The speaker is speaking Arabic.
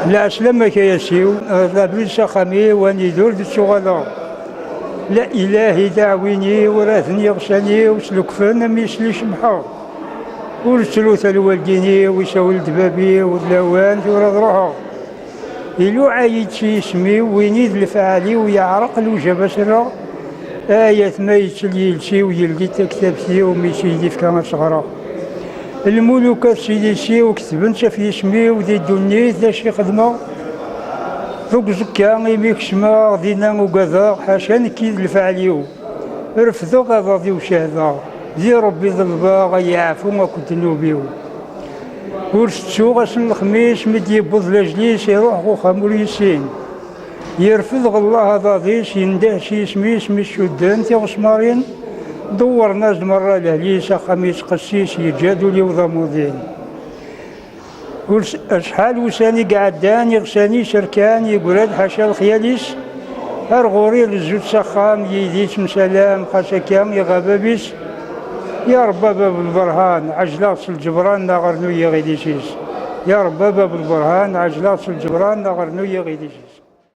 لا أسلمك يا سيو لا بلسا خمي واني دور الشغلة لا إلهي دعويني وراثني غساني وسلكفن ميسلي شمحا ورسلوث الوالديني ويساول دبابي واللوان وراد روحا إلو عايد شي اسمي وينيد الفعالي ويعرق الوجبة سرا آية ما يتسلي لشي ويلقي تكتبتي وميسيدي في كامل صغرا الملوك سيدي شي وكتبن في اسمي ودي دوني ذا شي خدمة ذوك زكا غيميك شما غدينا وكذا حاشا نكيد الفعاليو رفضو غاضي وشهدا زي ربي ضلبا غيعفو ما كنت نوبيو ورستو غسل الخميس مدي يبوظ لاجليس يروح غو خاموريسين يرفض الله هذا ضيش ينده شي سميس مش شدان تيغسمارين دور ناس مرة لهليسة خميس قسيس يجادوا لي وضمودين شحال وساني قعدان يغساني شركان يقولاد حاشا الخياليس أرغوري للزوج سخام يديت مسلام خاصة كام يغابابيس يا رب باب البرهان عجلات الجبران نغرنو يغيديسيس يا رب باب البرهان عجلات الجبران نغرنو يغيديسيس